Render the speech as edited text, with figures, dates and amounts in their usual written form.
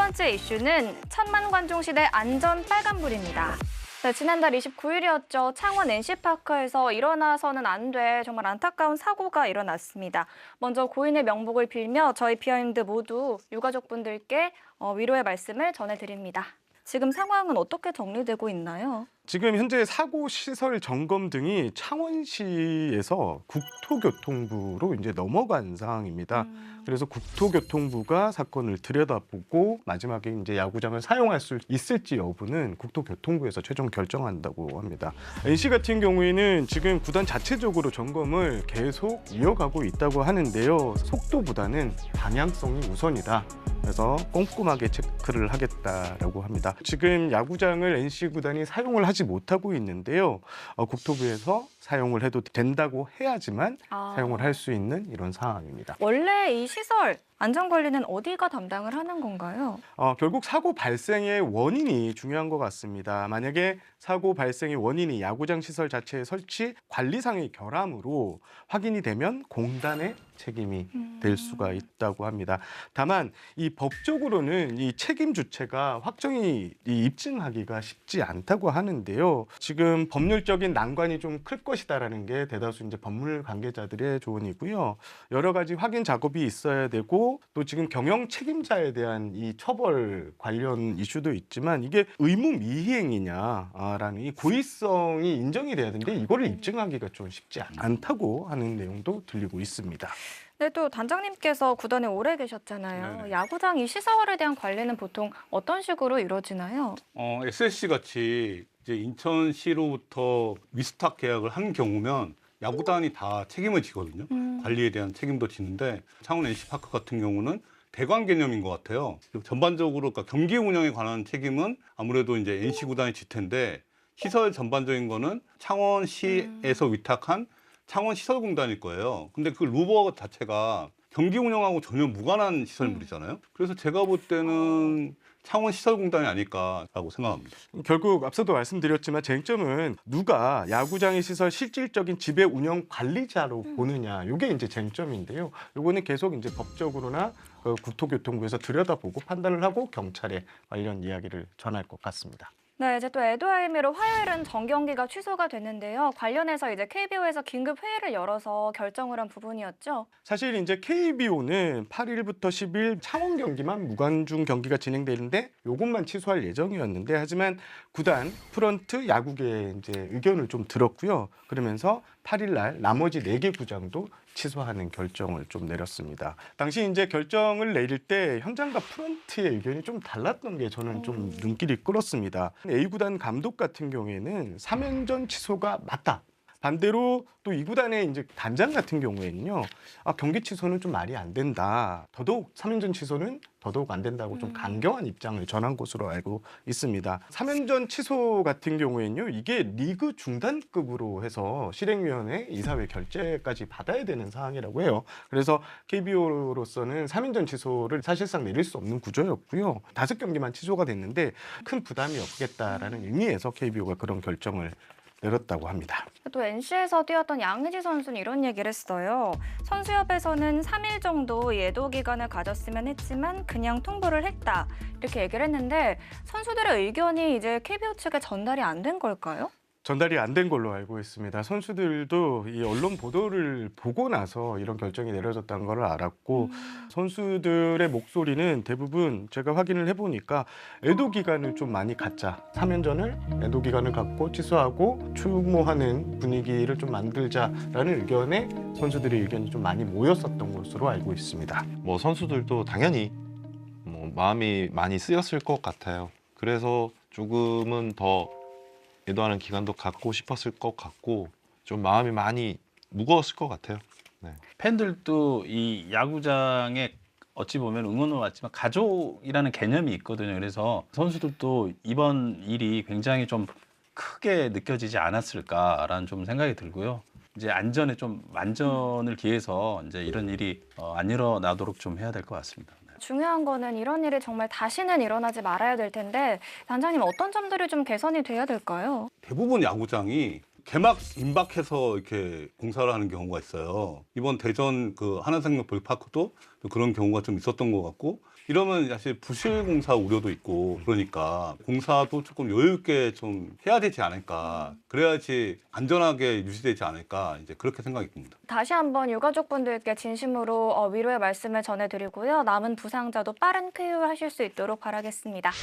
번째 이슈는 천만 관중 시대 안전 빨간불입니다. 네, 지난달 29일이었죠. 창원 NC파크에서 일어나서는 안 돼 정말 안타까운 사고가 일어났습니다. 먼저 고인의 명복을 빌며 저희 비하인드 모두 유가족분들께 위로의 말씀을 전해드립니다. 지금 상황은 어떻게 정리되고 있나요? 지금 현재 사고 시설 점검 등이 창원시에서 국토교통부로 이제 넘어간 상황입니다. 그래서 국토교통부가 사건을 들여다보고 마지막에 이제 야구장을 사용할 수 있을지 여부는 국토교통부에서 최종 결정한다고 합니다. NC 같은 경우에는 지금 구단 자체적으로 점검을 계속 이어가고 있다고 하는데요. 속도보다는 방향성이 우선이다. 그래서 꼼꼼하게 체크를 하겠다라고 합니다. 지금 야구장을 NC 구단이 사용을 하지 못하고 있는데요. 국토부에서 사용을 해도 된다고 해야지만 사용을 할 수 있는 이런 상황입니다. 원래 이 시설 안전관리는 어디가 담당을 하는 건가요? 결국 사고 발생의 원인이 중요한 것 같습니다. 만약에 사고 발생의 원인이 야구장 시설 자체의 설치 관리상의 결함으로 확인이 되면 공단의 책임이 될 수가 있다고 합니다. 다만 이 법적으로는 이 책임 주체가 확정이 입증하기가 쉽지 않다고 하는데요. 지금 법률적인 난관이 좀 클 것이다라는 게 대다수 이제 법률 관계자들의 조언이고요. 여러 가지 확인 작업이 있어야 되고 또 지금 경영 책임자에 대한 이 처벌 관련 이슈도 있지만 이게 의무미행이냐라는 이 고의성이 인정이 돼야 되는데 이거를 입증하기가 좀 쉽지 않다고 하는 내용도 들리고 있습니다. 네, 또 단장님께서 구단에 오래 계셨잖아요. 네네. 야구장 이 시설에 대한 관리는 보통 어떤 식으로 이루어지나요? SSC 같이 이제 인천시로부터 위스탁 계약을 한 경우면 야구단이 다 책임을 지거든요. 관리에 대한 책임도 지는데 창원 NC파크 같은 경우는 대관 개념인 것 같아요. 전반적으로 그러니까 경기 운영에 관한 책임은 아무래도 이제 NC 구단이 질 텐데 시설 전반적인 거는 창원시에서 위탁한 창원시설공단일 거예요. 근데 그 루버 자체가 경기 운영하고 전혀 무관한 시설물이잖아요. 그래서 제가 볼 때는 창원시설공단이 아닐까라고 생각합니다. 결국 앞서도 말씀드렸지만 쟁점은 누가 야구장의 시설 실질적인 지배 운영 관리자로 보느냐 이게 이제 쟁점인데요. 요거는 계속 이제 법적으로나 국토교통부에서 들여다보고 판단을 하고 경찰에 관련 이야기를 전할 것 같습니다. 네, 이제 또 에드와이미로 화요일은 정경기가 취소가 됐는데요. 관련해서 이제 KBO에서 긴급 회의를 열어서 결정을 한 부분이었죠. 사실 이제 KBO는 8일부터 10일 창원 경기만 무관중 경기가 진행되는데 요것만 취소할 예정이었는데 하지만 구단 프런트 야구계의 이제 의견을 좀 들었고요. 그러면서 8일 날 나머지 4개 구장도 취소하는 결정을 좀 내렸습니다. 당시 이제 결정을 내릴 때 현장과 프런트의 의견이 좀 달랐던 게 저는 좀 눈길이 끌었습니다. A구단 감독 같은 경우에는 3연전 취소가 맞다. 반대로 또 이 구단의 이제 단장 같은 경우에는요, 경기 취소는 좀 말이 안 된다. 더더욱 3연전 취소는 더더욱 안 된다고 좀 강경한 입장을 전한 것으로 알고 있습니다. 3연전 취소 같은 경우에는요, 이게 리그 중단급으로 해서 실행위원회 이사회 결재까지 받아야 되는 사항이라고 해요. 그래서 KBO로서는 3연전 취소를 사실상 내릴 수 없는 구조였고요. 5경기만 취소가 됐는데 큰 부담이 없겠다라는 의미에서 KBO가 그런 결정을 내렸다고 합니다. 또 NC에서 뛰었던 양의지 선수는 이런 얘기를 했어요. 선수협에서는 3일 정도 예도 기간을 가졌으면 했지만 그냥 통보를 했다. 이렇게 얘기를 했는데 선수들의 의견이 이제 KBO 측에 전달이 안 된 걸까요? 전달이 안 된 걸로 알고 있습니다. 선수들도 이 언론 보도를 보고 나서 이런 결정이 내려졌다는 걸 알았고 선수들의 목소리는 대부분 제가 확인을 해보니까 애도 기간을 좀 많이 갖자. 3연전을 애도 기간을 갖고 취소하고 추모하는 분위기를 좀 만들자라는 의견에 선수들의 의견이 좀 많이 모였었던 것으로 알고 있습니다. 뭐 선수들도 당연히 마음이 많이 쓰였을 것 같아요. 그래서 조금은 더 애도하는 기간도 갖고 싶었을 것 같고 좀 마음이 많이 무거웠을 것 같아요. 네. 팬들도 이 야구장에 어찌 보면 응원을 왔지만 가족이라는 개념이 있거든요. 그래서 선수들도 이번 일이 굉장히 좀 크게 느껴지지 않았을까라는 좀 생각이 들고요. 이제 안전에 좀 만전을 기해서 이제 이런 일이 안 일어나도록 좀 해야 될 것 같습니다. 중요한 거는 이런 일이 정말 다시는 일어나지 말아야 될 텐데 단장님 어떤 점들이 좀 개선이 돼야 될까요? 대부분 야구장이 개막 임박해서 이렇게 공사를 하는 경우가 있어요. 이번 대전 그 하나생명 볼파크도 그런 경우가 좀 있었던 것 같고 이러면 사실 부실 공사 우려도 있고 그러니까 공사도 조금 여유 있게 좀 해야 되지 않을까. 그래야지 안전하게 유지되지 않을까. 이제 그렇게 생각이 듭니다. 다시 한번 유가족분들께 진심으로 위로의 말씀을 전해드리고요. 남은 부상자도 빠른 쾌유하실 수 있도록 바라겠습니다.